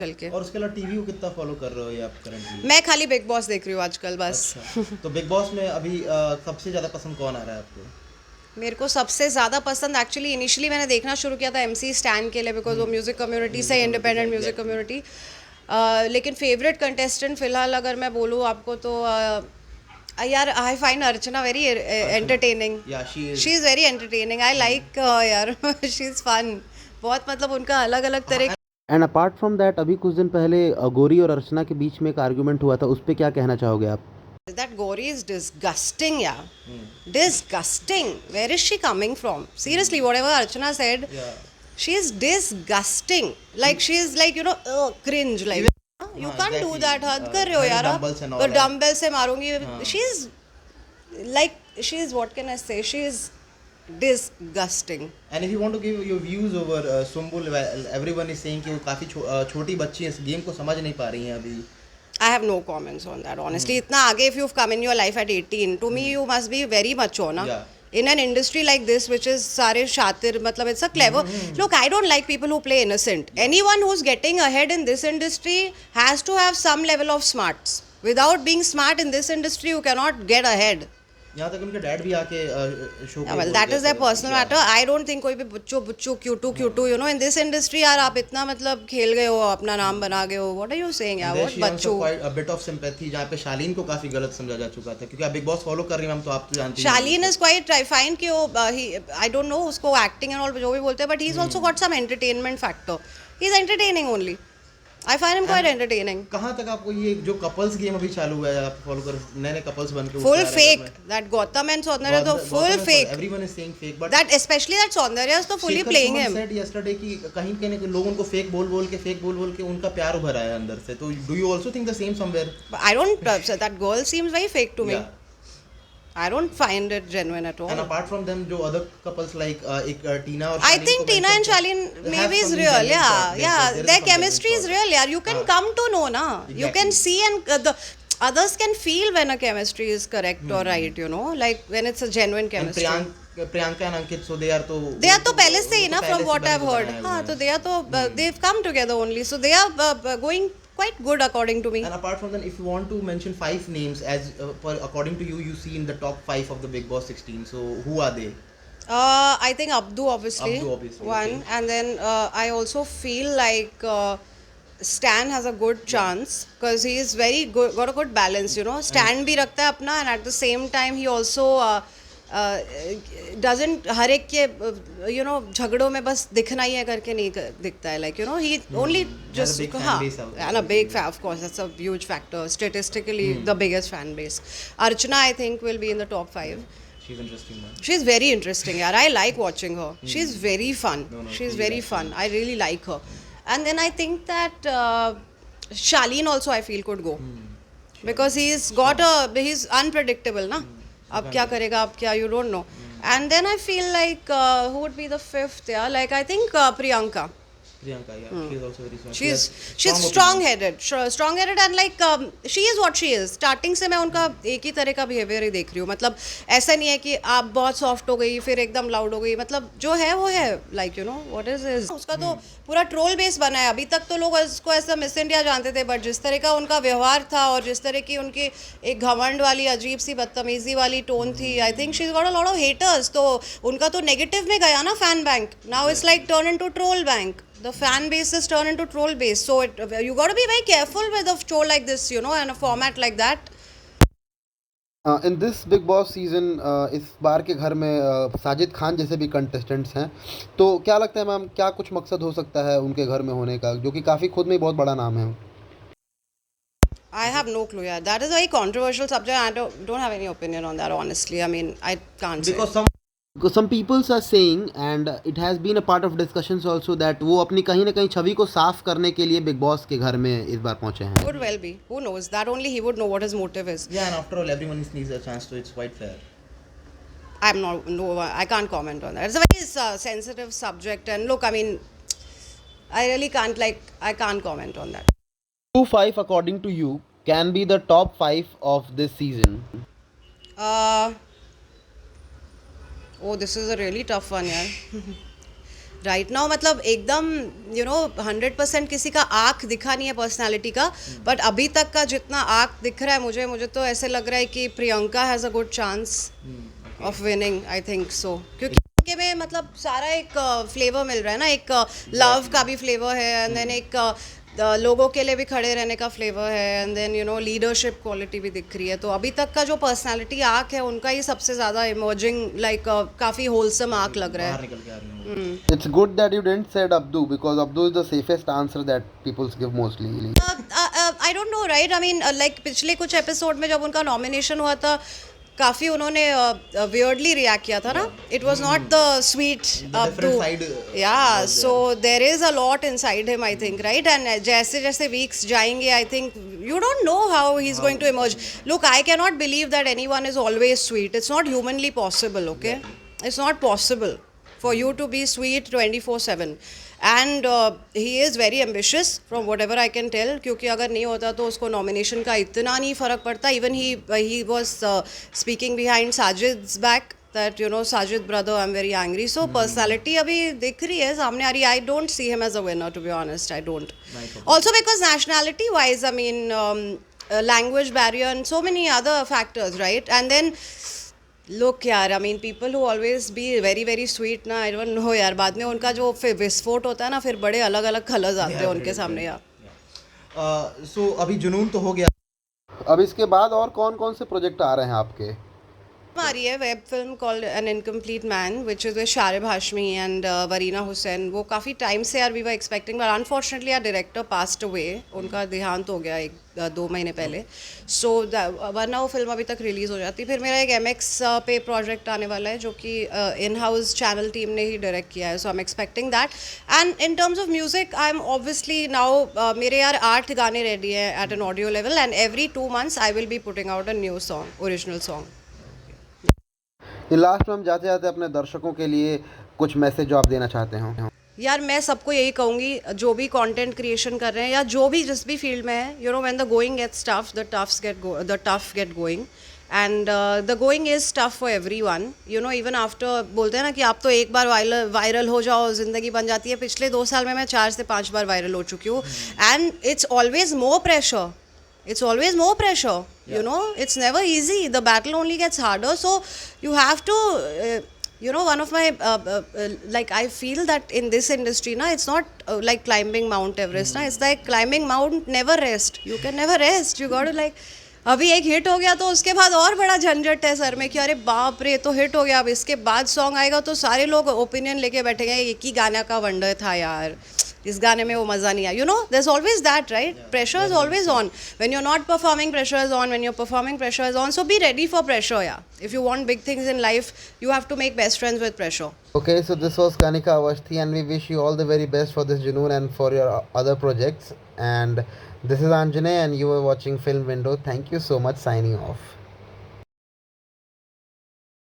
चल के। और उसके अलावा टीवी को कितना फॉलो कर रहे हो ये आप करंटली? मैं खाली बिग बॉस देख रही हूँ आजकल बस। अच्छा, तो बिग बॉस में अभी सबसे ज़्यादा पसंद कौन आ रहा है आपको? मेरे को सबसे ज़्यादा पसंद एक्चुअली इनिशियली मैंने देखना शुरू किया था एमसी स्टैन के लिए, बिकॉज वो म्यूज़िक कम्युनिटी से, इंडिपेंडेंट म्यूज़िक कम्युनिटी। लेकिन फेवरेट कंटेस्टेंट फ़िलहाल अगर मैं बोलूँ आपको तो यार I find Archana very entertaining. या she is very entertaining, I like यार शी इज़ फन बहुत, मतलब उनका अलग अलग तरह। एंड अपार्ट फ्रॉम दैट, अभी कुछ दिन पहले गौरी और अर्चना के बीच में एक आर्गुमेंट हुआ था, उस पर क्या कहना चाहोगे आप? That Gauri is disgusting, yeah. Disgusting. Where is she coming from? Seriously, whatever Archana said, Yeah. she is disgusting. Like she is like, cringe. Like you can't do exactly. that. हद कर रहे हो यार आप। dumbbells and all तो that. Dumbbell से मारूंगी। She is like, she is, what can I say? She is disgusting. And if you want to give your views over Sumbul, everyone is saying कि वो काफ़ी छोटी बच्ची है, इस गेम को समझ नहीं पा रही हैं अभी. I have no comments on that, honestly. इतना आगे, if you've come in your life at 18, to me you must be very mature, na? Yeah. In an industry like this, which is सारे शातिर, मतलब it's a clever. Look, I don't like people who play innocent. Anyone who's getting ahead in this industry has to have some level of smarts. Without being smart in this industry, you cannot get ahead. यहाँ तक उनके dad भी आके show Yeah, well, that is their personal matter. I don't think कोई भी बुच्चू क्यूटू in this industry यार आप इतना मतलब खेल गए हो, अपना नाम बना गए हो. What are you saying यार? What Bachchu? quite a bit of sympathy जहाँ पे शालीन को काफी गलत समझा जा चुका था, क्योंकि आप बिग बॉस फॉलो कर रही हैं मैम, तो आप तो जानती हैं. Shaleen is quite, I find कि वो I don't know उसको acting and all जो भी बोलते हैं, but he's also got some entertainment factor. He's entertaining only. I find him quite entertaining. कहाँ तक आपको ये जो कपल्स गेम अभी चालू हुआ है, आप फॉलो कर नए नए कपल्स बन के Full fake. That Gautam and Saundarya तो full fake. Everyone is saying fake, but That especially that Saundarya is तो fully playing him. said yesterday कि कहीं कहीं लोग उनको फेक बोल के उनका प्यार उभर आया अंदर से. तो do you also think the same somewhere? But I don't. That girl seems very fake to me. Yeah. I don't find it genuine at all. And apart from them, जो other couples like एक Tina और I Shaleen think को Tina and mention Shaleen they have maybe is some real. genuine Yeah, thought. yeah. There is Their some chemistry is genuine real. Yeah, you can come to know, na. You can Exactly. see, and the others can feel when a chemistry is correct or right. Like when it's a genuine And chemistry. Priyanka and Ankit, so they are तो पहले से ही ना, from what I've heard. हाँ, तो they are तो they've come together only. So they are going quite good according to me. And apart from that, if you want to mention 5 names as according to you, you see in the top 5 of the Big Boss 16. So who are they? I think Abdu obviously. One, okay. and then I also feel like Stan has a good chance because he is very good, got a good balance. Stan भी रखता है अपना, and at the same time he also doesn't हर एक के झगड़ों में बस दिखना ही है करके नहीं दिखता है. Like he only just big fan base out there. and a big fan, of course, that's a huge factor. Statistically, the biggest fan base. Archana, I think, will be in the top 5. She's interesting, man. She's very interesting, yaar. I like watching her. She's very fun. No, She's really very fun. I really like her. And then I think that Shaleen also, I feel, could go. Because he's unpredictable, na? अब क्या करेगा, अब क्या, you don't know. And then I feel like who would be the 5th? Yeah, like I think Priyanka. Priyanka, yeah, she's also very strong. She's strong-headed and like she is what she is. Starting से मैं उनका एक ही तरह का behavior ही देख रही हूँ. मतलब ऐसा नहीं है कि आप बहुत soft हो गई फिर एकदम loud हो गई. मतलब जो है वो है. Like what is this? उसका तो पूरा troll base बना है. अभी तक तो लोग उसको ऐसा Miss India जानते थे, but जिस तरह का उनका व्यवहार था और जिस तरह की उनकी एक घमंड वाली अजीब सी बदतमीजी वाली टोन थी, I think she's got a lot of haters. तो उनका तो negative में गया ना fan bank. Now it's like turn into troll bank. The fan base is turned into troll base. So you got to be very careful with a show like this, and a format like that. In this big boss season इस बार के घर में साजिद खान जैसे भी contestants हैं, तो क्या लगता है मैम, क्या कुछ मकसद हो सकता है उनके घर में होने का, जो कि काफ़ी खुद में ही बहुत बड़ा नाम है? I have no clue. Yeah, that is a very controversial subject. I don't have any opinion on that, honestly. I mean, I can't say. Because some people are saying, and it has been a part of discussions also, that वो अपनी कहीं ना कहीं छवि को साफ करने के लिए बिग बॉस के घर में इस बार पहुंचे हैं. Could well be. Who knows? That only he would know what his motive is. Yeah, and after all, everyone needs a chance to. It's quite fair. I can't comment on that. It's a very sensitive subject, and look, I mean, I really can't I can't comment on that. Who 5 according to you can be the top 5 of this season? Oh, this is a really tough one, yeah. Right now मतलब एकदम 100% किसी का आँख दिखा नहीं है personality का, but अभी तक का जितना आँख दिख रहा है मुझे तो ऐसे लग रहा है कि Priyanka has a good chance of winning, I think so, क्योंकि उनके में मतलब सारा एक फ्लेवर मिल रहा है ना, एक लव का भी फ्लेवर है, एंड देन एक लोगों के लिए भी खड़े रहने का फ्लेवर है, एंड देन लीडरशिप क्वालिटी भी दिख रही है। तो अभी तक का जो पर्सनालिटी आर्क है उनका ही सबसे ज़्यादा इमर्जिंग लाइक काफ़ी होलसम आर्क लग रहा बाहर है। निकल के आ रही हूँ। It's good that you didn't said Abdu because Abdu is the safest answer that people give mostly. I don't know right, I mean like पिछले कुछ एपिसोड में जब उनका नॉमिनेशन हुआ था काफ़ी उन्होंने वियर्डली रिएक्ट किया था ना, it was not the sweet different side या, so there is a lot inside him I think, right, and जैसे जैसे वीक्स जाएंगे I think you don't know how he is going to emerge. Look, I can not believe that anyone is always sweet, it's not humanly possible, okay, it's not possible for you to be sweet 24/7, and he is very ambitious from whatever I can tell, क्योंकि अगर नहीं होता तो उसको nomination का इतना नहीं फ़र्क पड़ता। Even he was speaking behind Sajid's back that Sajid brother, I'm very angry, so personality अभी दिख रही है सामने आ रही है। I don't see him as a winner, to be honest, I don't. Also because nationality wise, I mean language barrier and so many other factors, right, and then लोग यार, I mean people who always be very very sweet ना, I don't know यार, बाद में उनका जो फिर विस्फोट होता है ना, फिर बड़े अलग अलग कलर्स आते हैं उनके सामने यार। सो अभी जुनून तो हो गया। अब इसके बाद और कौन कौन से प्रोजेक्ट आ रहे हैं आपके? हमारी है web film called an incomplete man which is with Sharib Hashmi and Varina Hussain. वो काफ़ी टाइम से यार we were expecting, but unfortunately यार डायरेक्टर पास्ड अवे, उनका देहांत हो गया 2 महीने पहले, सो वरना वो फिल्म अभी तक रिलीज़ हो जाती। फिर मेरा एक MX पे प्रोजेक्ट आने वाला है जो कि इन हाउस चैनल टीम ने ही डायरेक्ट किया है, so I am expecting that. And in terms of music I am obviously now मेरे यार 8 गाने रेडी हैं at an audio level, and every 2 months I will be putting out a new song, original song. ये last में हम जाते जाते अपने दर्शकों के लिए कुछ मैसेज जो आप देना चाहते हो? यार मैं सबको यही कहूँगी जो भी कंटेंट क्रिएशन कर रहे हैं या जो भी जिस भी फील्ड में है, when the going gets tough the tough get going, and the going is tough for everyone, even after बोलते हैं ना कि आप तो एक बार वायरल हो जाओ ज़िंदगी बन जाती है। पिछले 2 साल में मैं 4 से 5 बार वायरल हो चुकी हूँ, and it's always more pressure, it's always more pressure, it's never easy, the battle only gets harder, so you have to one of my like I feel that in this industry na, it's not like climbing Mount Everest na, it's like climbing Mount never rest, you can never rest, you got to like अभी एक hit हो गया तो उसके बाद और बड़ा झंझट है सर में कि अरे बाप रे तो हिट हो गया, अब इसके बाद सॉन्ग आएगा तो सारे लोग ओपिनियन लेके बैठेंगे एक ही गाना का वंडर था यार, इस गाने में वो मज़ा नहीं आया, there is always that, right, pressure is always on, when you are not performing pressure is on, when you are performing pressure is on, so be ready for pressure या if you want big things in life you have to make best friends with pressure. Okay, so this was Kanika Awasthi and we wish you all the very best for this Junoon and for your other projects, and this is Anjane and you are watching Film Window. Thank you so much, signing off.